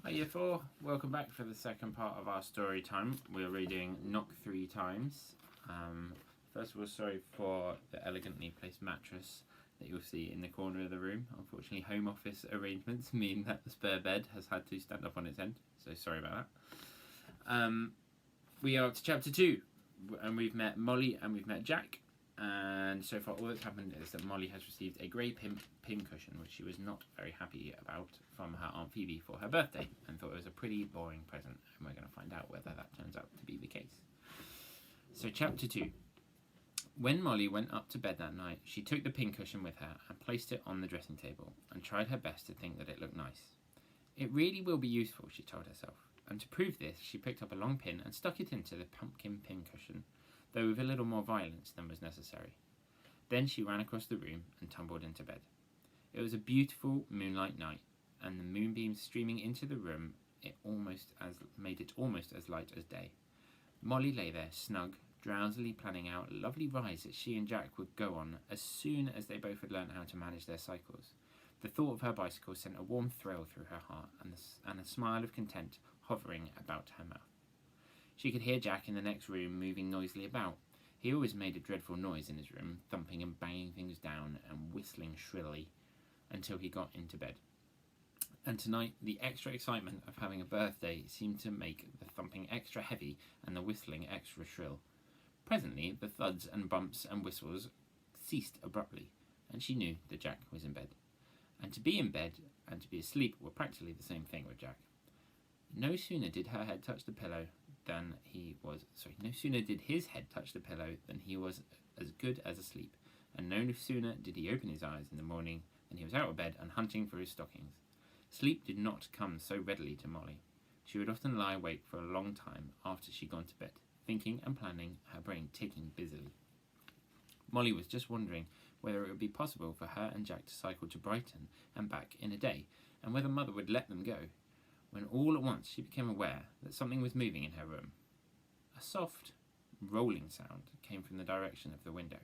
Hi Year 4, welcome back for the second part of our story time. We're reading Knock 3 Times. First of all, sorry for the elegantly placed mattress that you'll see in the corner of the room. Unfortunately, home office arrangements mean that the spare bed has had to stand up on its end, so sorry about that. We are up to chapter 2, and we've met Molly and we've met Jack. And so far all that's happened is that Molly has received a grey pincushion, which she was not very happy about, from her Aunt Phoebe for her birthday, and thought it was a pretty boring present, and we're going to find out whether that turns out to be the case. So chapter 2. When Molly went up to bed that night, she took the pincushion with her and placed it on the dressing table, and tried her best to think that it looked nice. It really will be useful, she told herself, and to prove this, she picked up a long pin and stuck it into the pumpkin pincushion, though with a little more violence than was necessary. Then she ran across the room and tumbled into bed. It was a beautiful moonlight night, and the moonbeams streaming into the room made it almost as light as day. Molly lay there snug, drowsily planning out lovely rides that she and Jack would go on as soon as they both had learned how to manage their cycles. The thought of her bicycle sent a warm thrill through her heart, and a smile of content hovering about her mouth. She could hear Jack in the next room moving noisily about. He always made a dreadful noise in his room, thumping and banging things down and whistling shrilly until he got into bed. And tonight, the extra excitement of having a birthday seemed to make the thumping extra heavy and the whistling extra shrill. Presently, the thuds and bumps and whistles ceased abruptly, and she knew that Jack was in bed. And to be in bed and to be asleep were practically the same thing with Jack. No sooner did her head touch the pillow no sooner did his head touch the pillow than he was as good as asleep, and no sooner did he open his eyes in the morning than he was out of bed and hunting for his stockings. Sleep did not come so readily to Molly. She would often lie awake for a long time after she'd gone to bed, thinking and planning, her brain ticking busily. Molly was just wondering whether it would be possible for her and Jack to cycle to Brighton and back in a day, and whether Mother would let them go, when all at once she became aware that something was moving in her room. A soft, rolling sound came from the direction of the window.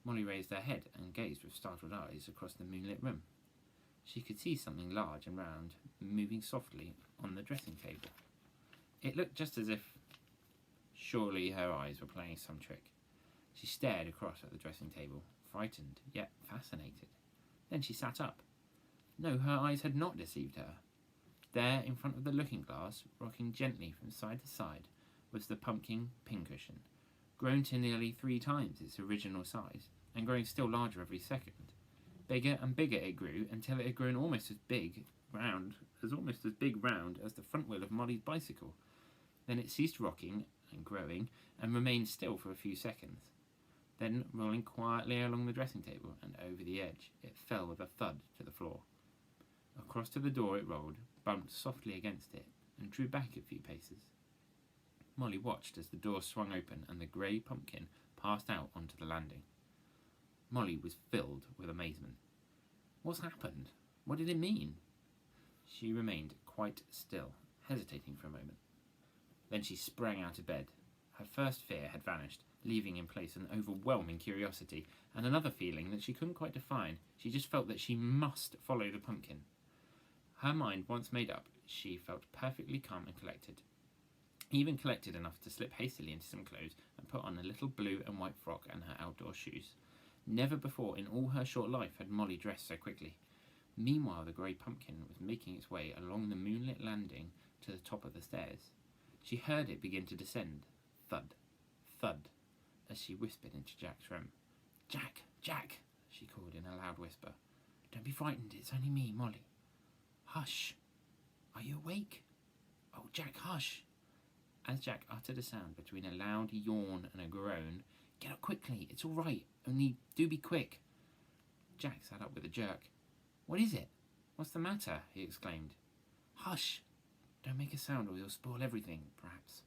Molly raised her head and gazed with startled eyes across the moonlit room. She could see something large and round moving softly on the dressing table. It looked just as if surely her eyes were playing some trick. She stared across at the dressing table, frightened yet fascinated. Then she sat up. No, her eyes had not deceived her. There, in front of the looking-glass, rocking gently from side to side, was the pumpkin pincushion, grown to nearly 3 times its original size, and growing still larger every second. Bigger and bigger it grew until it had grown almost as big round as the front wheel of Molly's bicycle. Then it ceased rocking and growing, and remained still for a few seconds. Then, rolling quietly along the dressing table and over the edge, it fell with a thud to the floor. Across to the door it rolled, bumped softly against it, and drew back a few paces. Molly watched as the door swung open and the grey pumpkin passed out onto the landing. Molly was filled with amazement. What's happened? What did it mean? She remained quite still, hesitating for a moment. Then she sprang out of bed. Her first fear had vanished, leaving in place an overwhelming curiosity, and another feeling that she couldn't quite define. She just felt that she must follow the pumpkin. Her mind once made up, she felt perfectly calm and collected. Even collected enough to slip hastily into some clothes and put on a little blue and white frock and her outdoor shoes. Never before in all her short life had Molly dressed so quickly. Meanwhile, the grey pumpkin was making its way along the moonlit landing to the top of the stairs. She heard it begin to descend. Thud, thud, as she whispered into Jack's room. "Jack, Jack," she called in a loud whisper. "Don't be frightened, it's only me, Molly." "Hush! Are you awake?" "Oh, Jack, hush!" As Jack uttered a sound between a loud yawn and a groan, "Get up quickly, it's all right, only do be quick." Jack sat up with a jerk. "What is it? What's the matter?" he exclaimed. "Hush! Don't make a sound or you'll spoil everything, perhaps.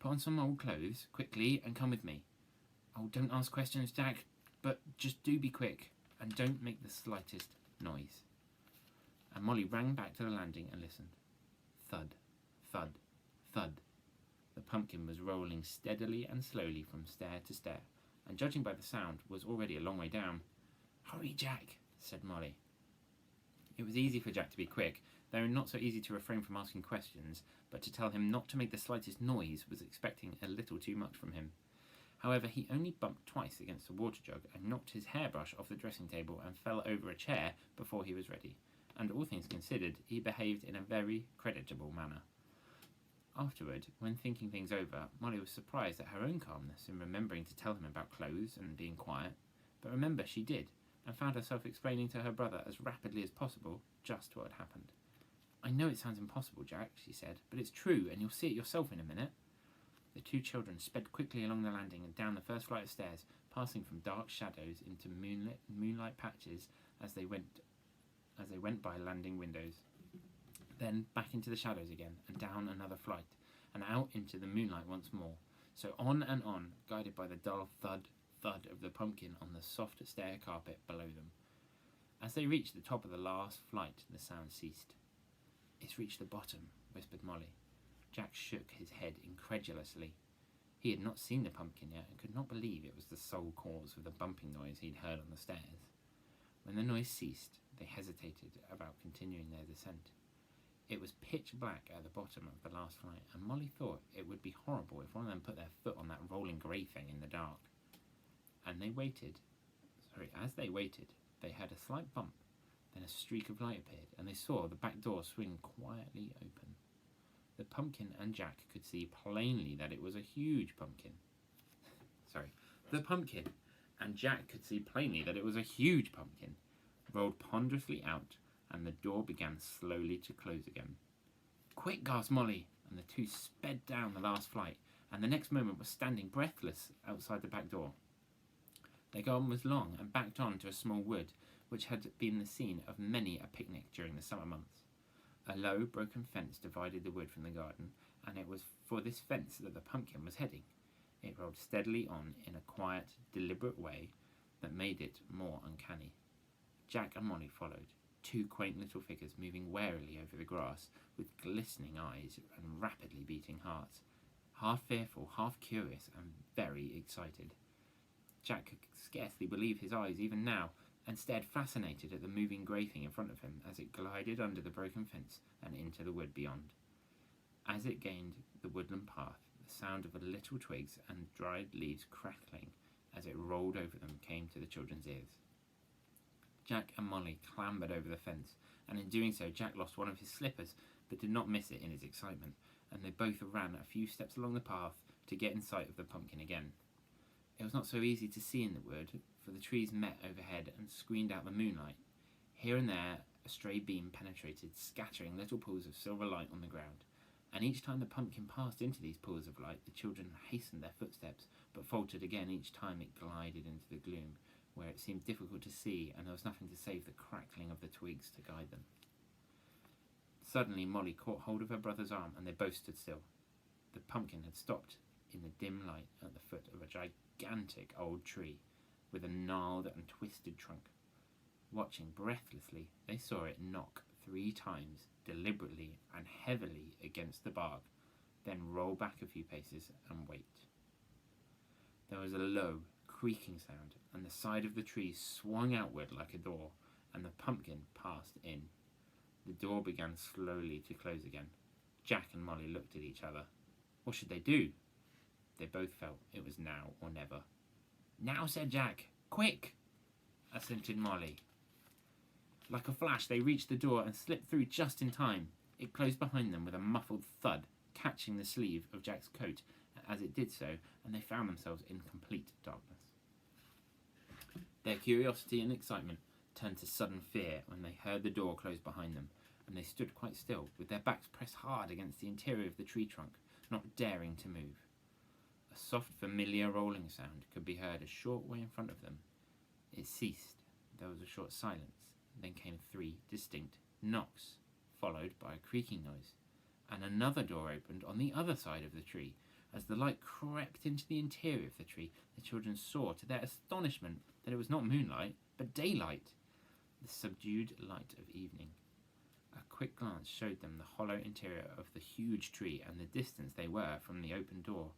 Put on some old clothes, quickly, and come with me. Oh, don't ask questions, Jack, but just do be quick, and don't make the slightest noise." And Molly ran back to the landing and listened. Thud, thud, thud. The pumpkin was rolling steadily and slowly from stair to stair, and judging by the sound, was already a long way down. "Hurry, Jack," said Molly. It was easy for Jack to be quick, Though not so easy to refrain from asking questions, but to tell him not to make the slightest noise was expecting a little too much from him. However, he only bumped twice against the water jug and knocked his hairbrush off the dressing table and fell over a chair before he was ready, and all things considered, he behaved in a very creditable manner. Afterward, when thinking things over, Molly was surprised at her own calmness in remembering to tell him about clothes and being quiet, but remember she did, and found herself explaining to her brother as rapidly as possible just what had happened. "I know it sounds impossible, Jack," she said, "but it's true, and you'll see it yourself in a minute." The two children sped quickly along the landing and down the first flight of stairs, passing from dark shadows into moonlight patches as they went by landing windows. Then back into the shadows again, and down another flight, and out into the moonlight once more. So on and on, guided by the dull thud, thud of the pumpkin on the soft stair carpet below them. As they reached the top of the last flight, the sound ceased. "It's reached the bottom," whispered Molly. Jack shook his head incredulously. He had not seen the pumpkin yet, and could not believe it was the sole cause of the bumping noise he'd heard on the stairs. When the noise ceased, they hesitated about continuing their descent. It was pitch black at the bottom of the last flight, and Molly thought it would be horrible if one of them put their foot on that rolling grey thing in the dark. As they waited, they heard a slight bump, then a streak of light appeared, and they saw the back door swing quietly open. The pumpkin and Jack could see plainly that it was a huge pumpkin. The pumpkin and Jack could see plainly that it was a huge pumpkin, rolled ponderously out, and the door began slowly to close again. "Quick!" gasped Molly, and the two sped down the last flight, and the next moment were standing breathless outside the back door. Their garden was long and backed on to a small wood, which had been the scene of many a picnic during the summer months. A low, broken fence divided the wood from the garden, and it was for this fence that the pumpkin was heading. It rolled steadily on in a quiet, deliberate way that made it more uncanny. Jack and Molly followed, two quaint little figures moving warily over the grass, with glistening eyes and rapidly beating hearts, half fearful, half curious, and very excited. Jack could scarcely believe his eyes even now, and stared fascinated at the moving grey thing in front of him as it glided under the broken fence and into the wood beyond. As it gained the woodland path, the sound of the little twigs and dried leaves crackling as it rolled over them came to the children's ears. Jack and Molly clambered over the fence, and in doing so Jack lost one of his slippers, but did not miss it in his excitement, and they both ran a few steps along the path to get in sight of the pumpkin again. It was not so easy to see in the wood, for the trees met overhead and screened out the moonlight. Here and there a stray beam penetrated, scattering little pools of silver light on the ground, and each time the pumpkin passed into these pools of light, the children hastened their footsteps, but faltered again each time it glided into the gloom, where it seemed difficult to see, and there was nothing to save the crackling of the twigs to guide them. Suddenly Molly caught hold of her brother's arm, and they both stood still. The pumpkin had stopped in the dim light at the foot of a gigantic old tree, with a gnarled and twisted trunk. Watching breathlessly, they saw it knock 3 times, deliberately and heavily against the bark, then roll back a few paces and wait. There was a low, creaking sound, and the side of the tree swung outward like a door, and the pumpkin passed in. The door began slowly to close again. Jack and Molly looked at each other. What should they do? They both felt it was now or never. "Now," said Jack. "Quick!" assented Molly. Like a flash, they reached the door and slipped through just in time. It closed behind them with a muffled thud, catching the sleeve of Jack's coat as it did so, and they found themselves in complete darkness. Their curiosity and excitement turned to sudden fear when they heard the door close behind them, and they stood quite still, with their backs pressed hard against the interior of the tree trunk, not daring to move. A soft, familiar rolling sound could be heard a short way in front of them. It ceased. There was a short silence. Then came 3 distinct knocks, followed by a creaking noise, and another door opened on the other side of the tree. As the light crept into the interior of the tree, the children saw, to their astonishment, that it was not moonlight, but daylight, the subdued light of evening. A quick glance showed them the hollow interior of the huge tree and the distance they were from the open door.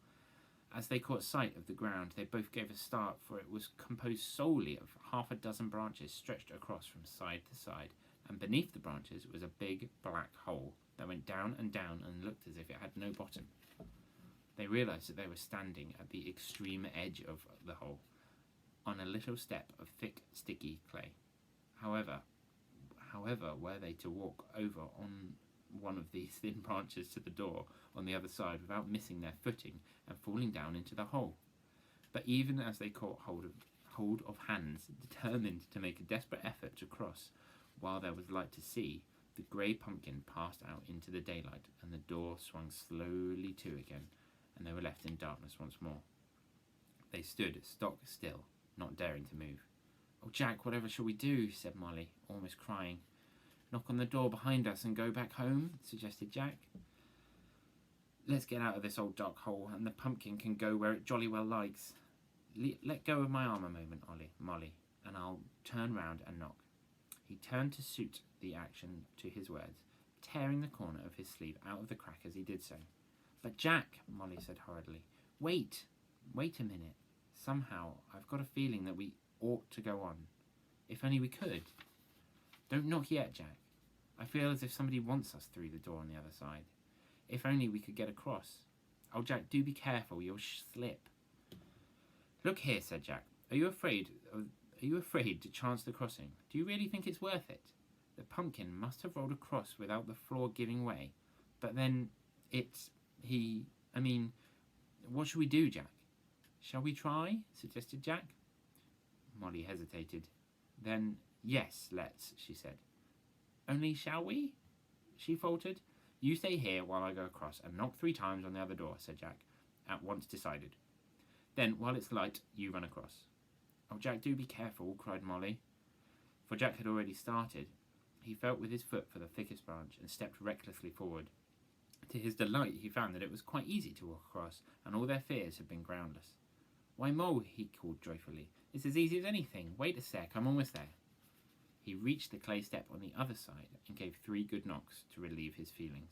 As they caught sight of the ground, they both gave a start, for it was composed solely of 6 branches stretched across from side to side, and beneath the branches was a big black hole that went down and down and looked as if it had no bottom. They realised that they were standing at the extreme edge of the hole, on a little step of thick, sticky clay. However, were they to walk over on one of these thin branches to the door on the other side without missing their footing and falling down into the hole? But even as they caught hold of hands, determined to make a desperate effort to cross while there was light to see, the grey pumpkin passed out into the daylight, and the door swung slowly to again, and they were left in darkness once more. They stood stock still, not daring to move. "Oh, Jack, whatever shall we do?" said Molly, almost crying. "Knock on the door behind us and go back home," suggested Jack. "Let's get out of this old dark hole, and the pumpkin can go where it jolly well likes. Let go of my arm a moment, Molly, and I'll turn round and knock." He turned to suit the action to his words, tearing the corner of his sleeve out of the crack as he did so. "But Jack," Molly said hurriedly, wait a minute. Somehow, I've got a feeling that we ought to go on. If only we could." "Don't knock yet, Jack. I feel as if somebody wants us through the door on the other side. If only we could get across. Oh, Jack, do be careful, you'll slip." "Look here," said Jack. Are you afraid to chance the crossing? Do you really think it's worth it? The pumpkin must have rolled across without the floor giving way. But then what shall we do, Jack?" "Shall we try?" suggested Jack. Molly hesitated. "Then, yes, let's," she said. "Only shall we?" she faltered. "You stay here while I go across and knock 3 times on the other door," said Jack, at once decided. "Then, while it's light, you run across." "Oh, Jack, do be careful," cried Molly. For Jack had already started. He felt with his foot for the thickest branch and stepped recklessly forward. To his delight, he found that it was quite easy to walk across, and all their fears had been groundless. "Why, Mole," he called joyfully, "it's as easy as anything. Wait a sec, I'm almost there." He reached the clay step on the other side and gave 3 good knocks to relieve his feelings.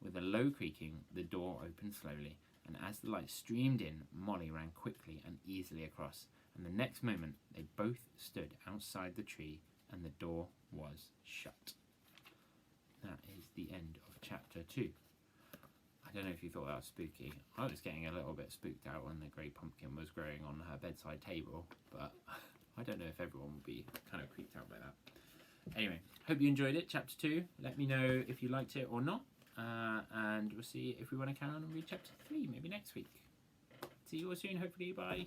With a low creaking, the door opened slowly, and as the light streamed in, Molly ran quickly and easily across, and the next moment they both stood outside the tree and the door was shut. That is the end of chapter 2. I don't know if you thought that was spooky. I was getting a little bit spooked out when the grey pumpkin was growing on her bedside table, but I don't know if everyone would be kind of creeped out by that. Anyway, hope you enjoyed it, chapter 2. Let me know if you liked it or not, and we'll see if we want to carry on and read chapter 3 maybe next week. See you all soon, hopefully. Bye.